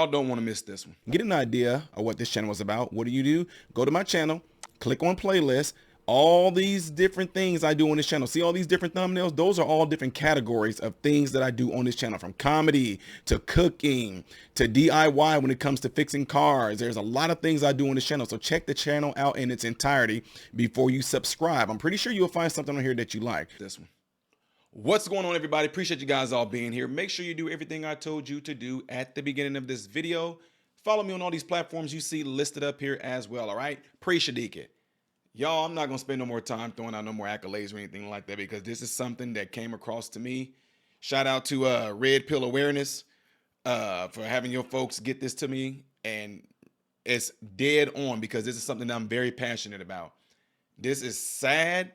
Y'all don't want to miss this one. Get an idea of what this channel is about. What do? Go to my channel, click on playlist. All these different things I do on this channel. See all these different thumbnails? Those are all different categories of things that I do on this channel, from comedy to cooking to DIY when it comes to fixing cars. There's a lot of things I do on this channel. So check the channel out in its entirety before you subscribe. I'm pretty sure you'll find something on here that you like. This one. What's going on, everybody? Appreciate you guys all being here. Make sure you do everything I told you to do at the beginning of this video. Follow me on all these platforms you see listed up here as well, all right? Appreciate it. Y'all, I'm not going to spend no more time throwing out no more accolades or anything like that, because this is something that came across to me. Shout out to Red Pill Awareness for having your folks get this to me. And it's dead on, because this is something that I'm very passionate about. This is sad,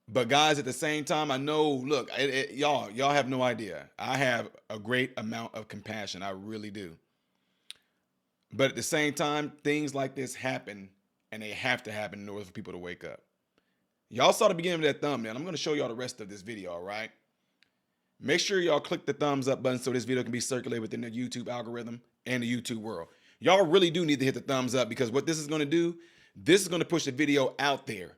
but guys, at the same time, I know, look, y'all have no idea. I have a great amount of compassion. I really do. But at the same time, things like this happen. And they have to happen in order for people to wake up. Y'all saw the beginning of that thumbnail. I'm going to show y'all the rest of this video, all right? Make sure y'all click the thumbs up button so this video can be circulated within the YouTube algorithm and the YouTube world. Y'all really do need to hit the thumbs up, because what this is going to do, this is going to push the video out there.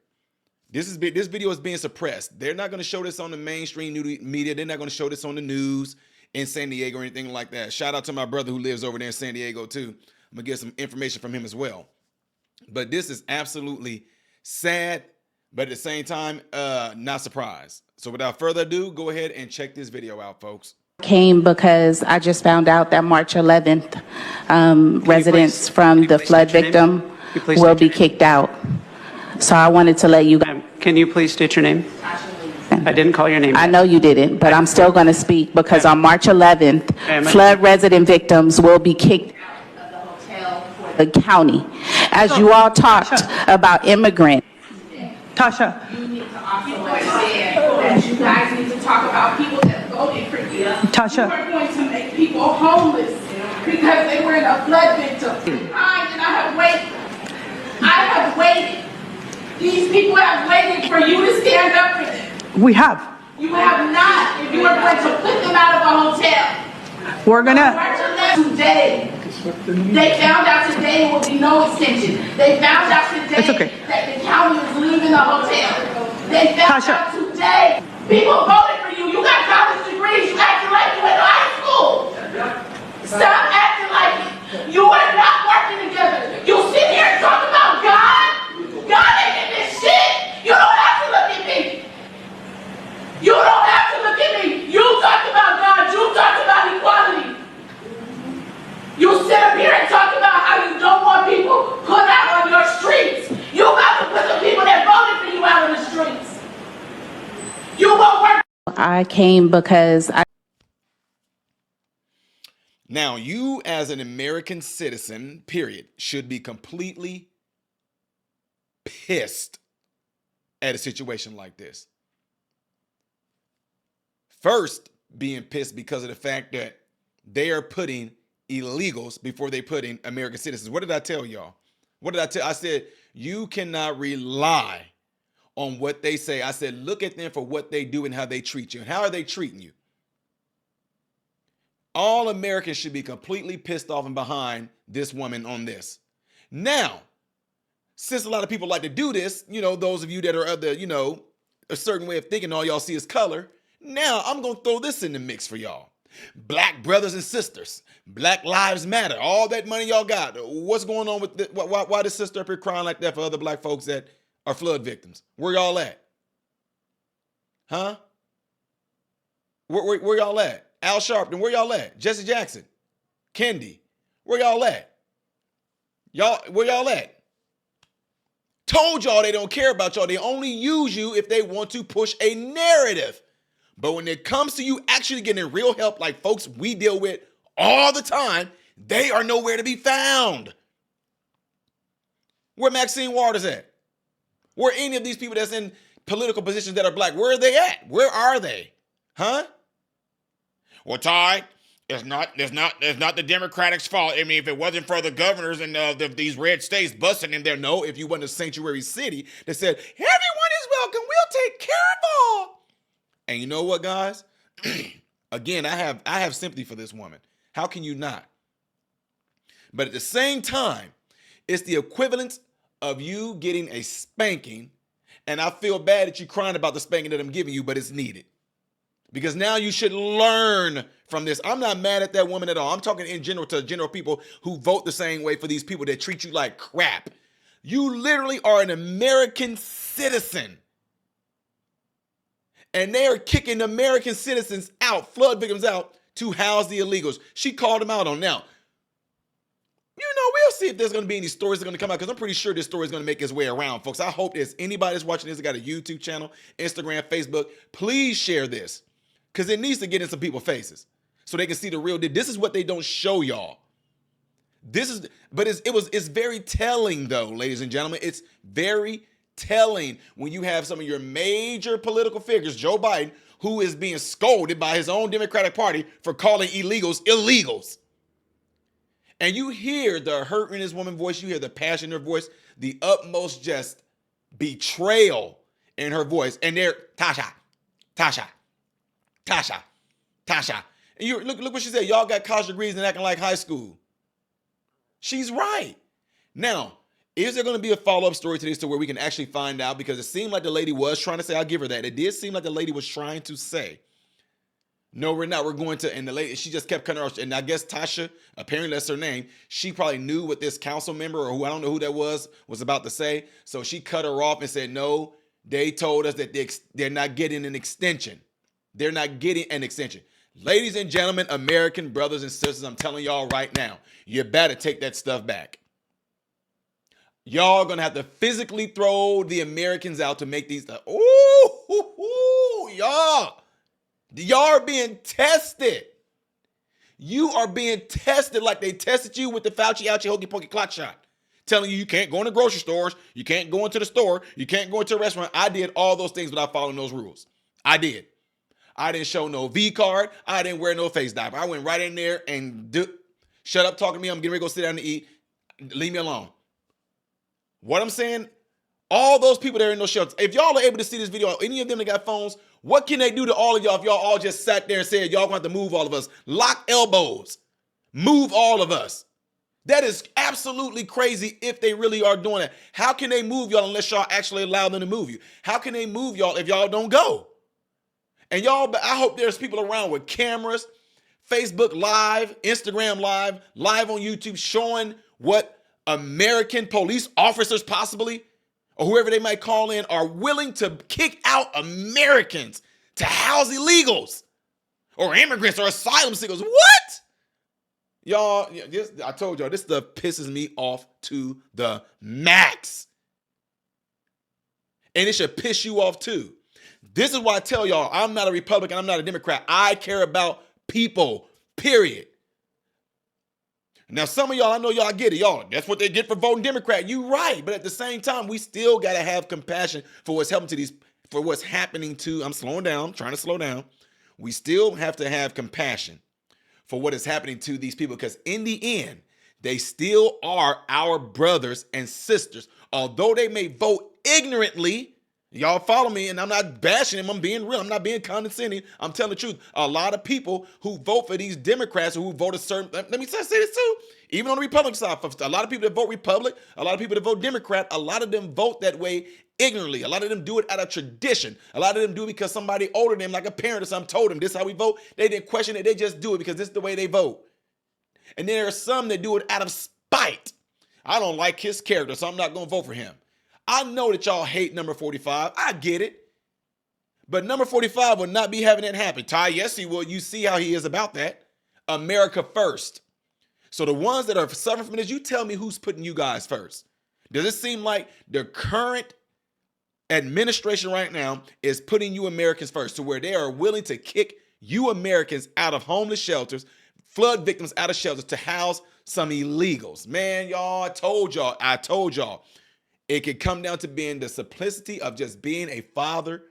This video is being suppressed. They're not going to show this on the mainstream media. They're not going to show this on the news in San Diego or anything like that. Shout out to my brother who lives over there in San Diego, too. I'm going to get some information from him as well. But this is absolutely sad, but at the same time, not surprised. So without further ado, go ahead and check this video out, folks. Came because I just found out that March 11th, residents from the flood victim will be kicked out. So I wanted to let you guys. Can you please state your name? I didn't call your name. I know you didn't, but I'm still going to speak, because on March 11th, flood resident victims will be kicked out of the hotel for the county. As you all talked about immigrants. Tasha. You need to also understand that you guys need to talk about people that voted for you. Tasha. You are going to make people homeless because they were in a flood victim. And I have waited. These people have waited for you to stand up for them. We have. You have not. If you are going to put them out of a hotel. We're going to. March 11th today. They found out today will be no extension. They found out today that the county is leaving the hotel. They found out today. People voted for you. You got college degrees. You acting like you went to high school. Stop acting like it. You are not working together. You sit here and talk about God. God ain't in this shit. You don't have to look at me. You don't have to look at me. You talked about God. You talked about equality. You sit up here and talk about how you don't want people put out on your streets. You about to put the people that voted for you out on the streets. You won't work. I came because Now, you as an American citizen, period, should be completely pissed at a situation like this. First, being pissed because of the fact that they are putting illegals before they put in American citizens. What did I tell y'all? What did I tell? I said, you cannot rely on what they say. I said, look at them for what they do and how they treat you. And how are they treating you? All Americans should be completely pissed off and behind this woman on this. Now, since a lot of people like to do this, you know, those of you that are of the, you know, a certain way of thinking, all y'all see is color. Now, I'm going to throw this in the mix for y'all. Black brothers and sisters, Black Lives Matter, all that money y'all got. What's going on with why the sister up here crying like that for other black folks that are flood victims? Where y'all at? Huh? Where y'all at? Al Sharpton, where y'all at? Jesse Jackson, Kendi, where y'all at? Where y'all at? Told y'all they don't care about y'all. They only use you if they want to push a narrative. But when it comes to you actually getting real help, like folks we deal with all the time, they are nowhere to be found. Where Maxine Waters at? Where any of these people that's in political positions that are black, where are they at? Where are they? Huh? Well, Ty, it's not the Democrats' fault. I mean, if it wasn't for the governors and these red states busting in there, no, if you wasn't a sanctuary city that said, everyone is welcome, we'll take care of all. And you know what, guys? Again, I have sympathy for this woman. How can you not? But at the same time, it's the equivalent of you getting a spanking, and I feel bad that you're crying about the spanking that I'm giving you, but it's needed. Because now you should learn from this. I'm not mad at that woman at all. I'm talking in general to general people who vote the same way for these people that treat you like crap. You literally are an American citizen. And they are kicking American citizens out, flood victims out, to house the illegals. She called them out on now. We'll see if there's going to be any stories that are going to come out, because I'm pretty sure this story is going to make its way around, folks. I hope there's anybody that's watching this that got a YouTube channel, Instagram, Facebook. Please share this, because it needs to get in some people's faces so they can see the real deal. This is what they don't show y'all. It's very telling, though, ladies and gentlemen. It's very telling when you have some of your major political figures, Joe Biden, who is being scolded by his own Democratic Party for calling illegals illegals. And you hear the hurt in this woman's voice, you hear the passion in her voice, the utmost just betrayal in her voice. And they're Tasha. And you look what she said. Y'all got college degrees and acting like high school. She's right. Now, is there going to be a follow-up story to this to where we can actually find out? Because it seemed like the lady was trying to say, I'll give her that. It did seem like the lady was trying to say, no, we're not. We're going to, and the lady, she just kept cutting her off. And I guess Tasha, apparently that's her name, she probably knew what this council member, or who, I don't know who that was about to say. So she cut her off and said, no, they told us that they're not getting an extension. They're not getting an extension. Ladies and gentlemen, American brothers and sisters, I'm telling y'all right now, you better take that stuff back. Y'all are going to have to physically throw the Americans out to make these. Y'all. Y'all are being tested. You are being tested like they tested you with the Fauci ouchie hokey pokey clock shot. Telling you can't go into grocery stores, you can't go into the store, you can't go into a restaurant. I did all those things without following those rules. I did. I didn't show no V card. I didn't wear no face diaper. I went right in there and shut up talking to me. I'm getting ready to go sit down and eat. Leave me alone. What I'm saying, all those people that are in those shelters, if y'all are able to see this video, any of them that got phones, what can they do to all of y'all if y'all all just sat there and said, y'all going to have to move all of us? Lock elbows. Move all of us. That is absolutely crazy if they really are doing it. How can they move y'all unless y'all actually allow them to move you? How can they move y'all if y'all don't go? And y'all, I hope there's people around with cameras, Facebook Live, Instagram Live, live on YouTube, showing what American police officers possibly, or whoever they might call in, are willing to kick out Americans to house illegals or immigrants or asylum seekers. What? Y'all, I told y'all, this stuff pisses me off to the max. And it should piss you off too. This is why I tell y'all, I'm not a Republican, I'm not a Democrat. I care about people, period. Now, some of y'all, I know y'all get it. Y'all, that's what they get for voting Democrat. You right. But at the same time, we still got to have compassion for what's happening to these, for what's happening to, I'm slowing down, trying to slow down. We still have to have compassion for what is happening to these people, because in the end, they still are our brothers and sisters. Although they may vote ignorantly, y'all follow me, and I'm not bashing them. I'm being real. I'm not being condescending. I'm telling the truth. A lot of people who vote for these Democrats, or who vote a certain, let me say this too, even on the Republican side, a lot of people that vote Republic, a lot of people that vote Democrat, a lot of them vote that way ignorantly. A lot of them do it out of tradition. A lot of them do it because somebody older than them, like a parent or something, told them this is how we vote. They didn't question it. They just do it because this is the way they vote. And there are some that do it out of spite. I don't like his character, so I'm not going to vote for him. I know that y'all hate number 45. I get it. But number 45 will not be having that happen. Ty, yes, he will. You see how he is about that. America first. So the ones that are suffering from this, you tell me who's putting you guys first. Does it seem like the current administration right now is putting you Americans first, to where they are willing to kick you Americans out of homeless shelters, flood victims out of shelters, to house some illegals? Man, y'all, I told y'all. It could come down to being the simplicity of just being a father,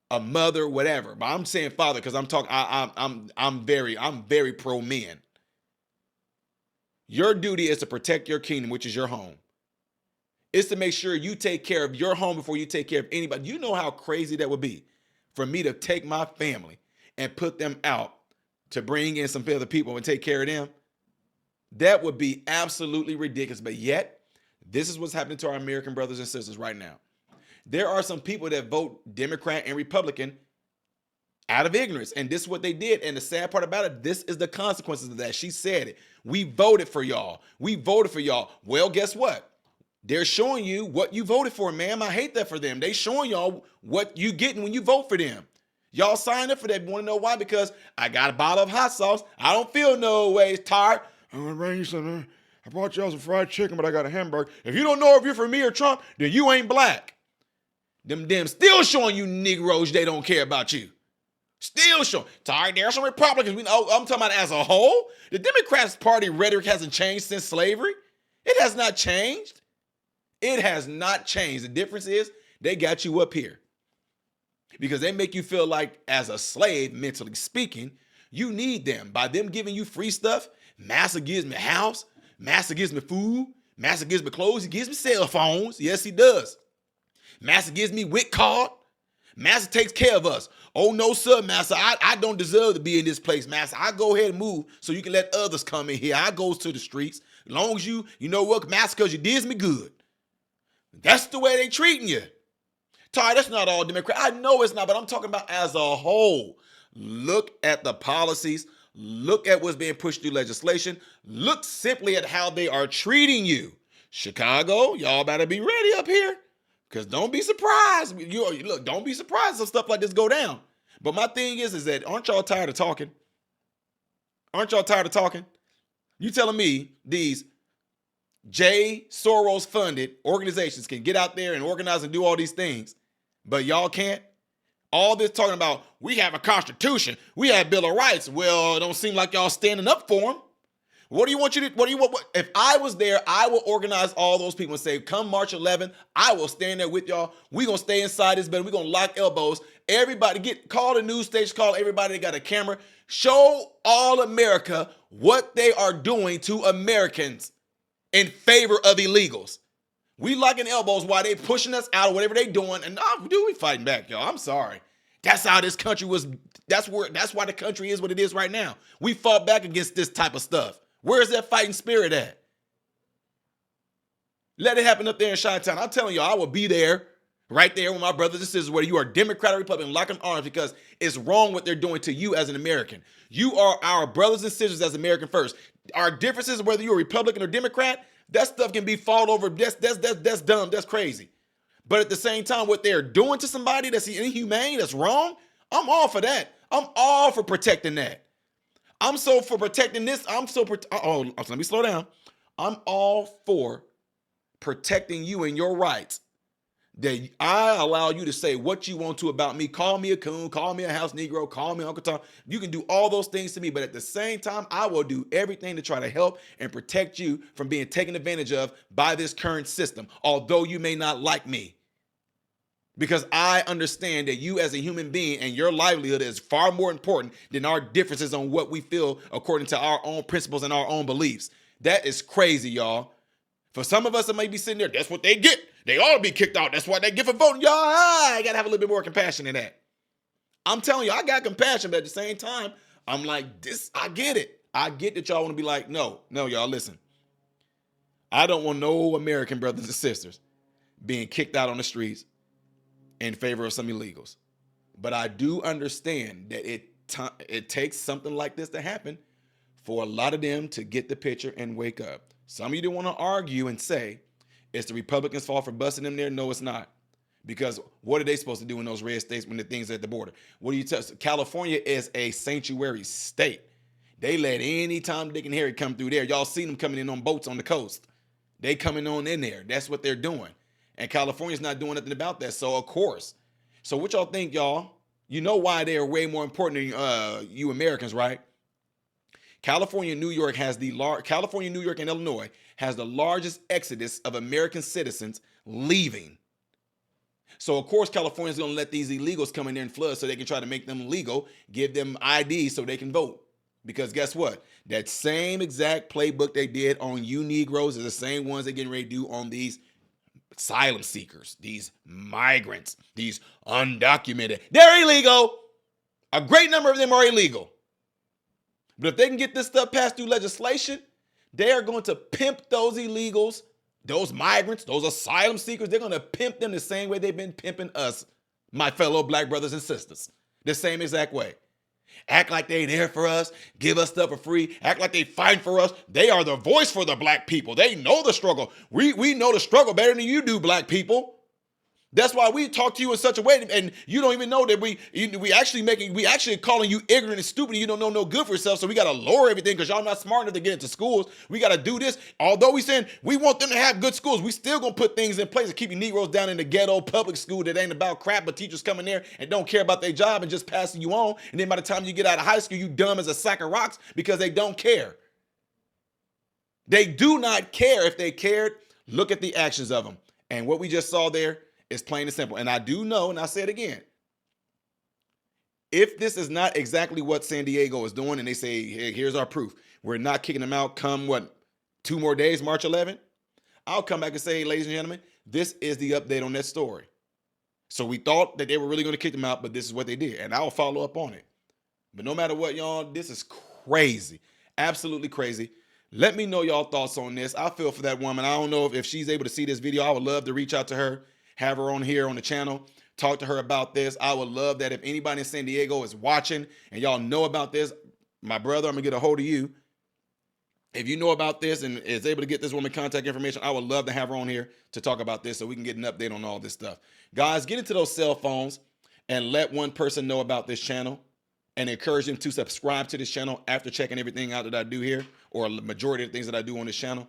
a mother, whatever. But I'm saying father because I'm very pro men. Your duty is to protect your kingdom, which is your home. It's to make sure you take care of your home before you take care of anybody. You know how crazy that would be for me to take my family and put them out to bring in some other people and take care of them. That would be absolutely ridiculous. But yet, this is what's happening to our American brothers and sisters right now. There are some people that vote Democrat and Republican out of ignorance. And this is what they did. And the sad part about it, this is the consequences of that. She said it. We voted for y'all. We voted for y'all. Well, guess what? They're showing you what you voted for, ma'am. I hate that for them. They showing y'all what you getting when you vote for them. Y'all signed up for that. You want to know why? Because I got a bottle of hot sauce. I don't feel no ways tired. I'm going to bring you something. I brought y'all some fried chicken, but I got a hamburger. If you don't know if you're for me or Trump, then you ain't black. Them still showing you Negroes they don't care about you. Still showing. Tired, there are some Republicans. I'm talking about as a whole. The Democrats Party rhetoric hasn't changed since slavery. It has not changed. It has not changed. The difference is they got you up here because they make you feel like as a slave, mentally speaking, you need them. By them giving you free stuff, Massa gives me a house, Massa gives me food, Massa gives me clothes, he gives me cell phones. Yes, he does. Massa gives me WIC card. Massa takes care of us. Oh, no, sir, Massa, I don't deserve to be in this place, Massa. I go ahead and move so you can let others come in here. I goes to the streets. As long as you know what, Massa, because you did me good. That's the way they treating you. Ty, that's not all Democrat. I know it's not, but I'm talking about as a whole. Look at the policies. Look at what's being pushed through legislation. Look simply at how they are treating you. Chicago, y'all better be ready up here. Because don't be surprised. Look, don't be surprised if stuff like this go down. But my thing is that aren't y'all tired of talking? Aren't y'all tired of talking? You telling me these J. Soros funded organizations can get out there and organize and do all these things, but y'all can't? All this talking about, we have a constitution, we have Bill of Rights. Well, it don't seem like y'all standing up for them. What do you want you to, what do you want? If I was there, I will organize all those people and say, come March 11th, I will stand there with y'all. We gonna stay inside this bed. We gonna lock elbows. Everybody call the news station, call everybody that got a camera. Show all America what they are doing to Americans in favor of illegals. We locking elbows while they pushing us out or whatever they doing. And we fighting back, y'all. I'm sorry. That's how this country was. That's why the country is what it is right now. We fought back against this type of stuff. Where's that fighting spirit at? Let it happen up there in Chi-Town. I'm telling y'all, I will be there, right there with my brothers and sisters, whether you are Democrat or Republican, lock them arms because it's wrong what they're doing to you as an American. You are our brothers and sisters as American first. Our differences, whether you're a Republican or Democrat, that stuff can be fought over. That's dumb. That's crazy. But at the same time, what they're doing to somebody that's inhumane, that's wrong, I'm all for that. I'm all for protecting that. I'm so for protecting this. Let me slow down. I'm all for protecting you and your rights. That I allow you to say what you want to about me. Call me a coon, call me a house Negro, call me Uncle Tom. You can do all those things to me, but at the same time, I will do everything to try to help and protect you from being taken advantage of by this current system, although you may not like me. Because I understand that you as a human being and your livelihood is far more important than our differences on what we feel according to our own principles and our own beliefs. That is crazy, y'all. For some of us that may be sitting there, that's what they get. They ought to be kicked out. That's what they get for voting. Y'all, I got to have a little bit more compassion than that. I'm telling you, I got compassion, but at the same time, I'm like, this, I get it. I get that y'all want to be like, no, y'all, listen. I don't want no American brothers and sisters being kicked out on the streets in favor of some illegals. But I do understand that it takes something like this to happen for a lot of them to get the picture and wake up. Some of you don't want to argue and say it's the Republicans' fault for busting them there. No, it's not. Because what are they supposed to do in those red states when the things are at the border? What do you tell? California is a sanctuary state. They let any Tom, Dick, and Harry come through there. Y'all seen them coming in on boats on the coast. They coming on in there. That's what they're doing. And California's not doing nothing about that. So, of course. So what y'all think, y'all? You know why they are way more important than you Americans, right? California, New York, New York, and Illinois has the largest exodus of American citizens leaving. So, of course, California's going to let these illegals come in there and flood so they can try to make them legal, give them ID so they can vote. Because guess what? That same exact playbook they did on you Negroes is the same ones they're getting ready to do on these asylum seekers, these migrants, these undocumented. They're illegal. A great number of them are illegal. But if they can get this stuff passed through legislation, They are going to pimp those illegals, those migrants, those asylum seekers. They're going to pimp them the same way they've been pimping us, my fellow black brothers and sisters. The same exact way. Act like they there for us, give us stuff for free, act like they fight for us. They are the voice for the black people. They know the struggle. We know the struggle better than you do, black people. That's why we talk to you in such a way, and you don't even know that we actually calling you ignorant and stupid, and you don't know no good for yourself. So we got to lower everything because y'all not smart enough to get into schools. We got to do this. Although we saying we want them to have good schools, we still gonna put things in place to keep you Negroes down in the ghetto public school that ain't about crap, but teachers coming there and don't care about their job and just passing you on. And then by the time you get out of high school, you dumb as a sack of rocks because they don't care. They do not care. If they cared, look at the actions of them. And what we just saw there, it's plain and simple. And I do know, and I say it again, if this is not exactly what San Diego is doing and they say, hey, here's our proof, we're not kicking them out come, 2 more days, March 11th, I'll come back and say, hey, ladies and gentlemen, this is the update on that story. So we thought that they were really going to kick them out, but this is what they did. And I'll follow up on it. But no matter what, y'all, this is crazy. Absolutely crazy. Let me know y'all thoughts on this. I feel for that woman. I don't know if she's able to see this video. I would love to reach out to her, have her on here on the channel, talk to her about this. I would love that if anybody in San Diego is watching and y'all know about this, my brother, I'm gonna get a hold of you. If you know about this and is able to get this woman contact information, I would love to have her on here to talk about this so we can get an update on all this stuff. Guys, get into those cell phones and let one person know about this channel and encourage them to subscribe to this channel after checking everything out that I do here, or the majority of the things that I do on this channel.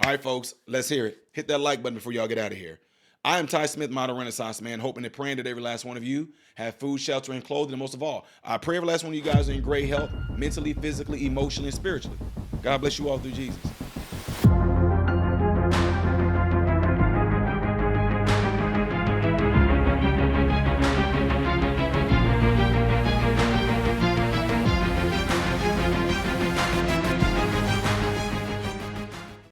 All right, folks, let's hear it. Hit that like button before y'all get out of here. I am Ty Smith, Modern Renaissance Man, hoping and praying that every last one of you have food, shelter, and clothing, and most of all, I pray every last one of you guys are in great health, mentally, physically, emotionally, and spiritually. God bless you all through Jesus.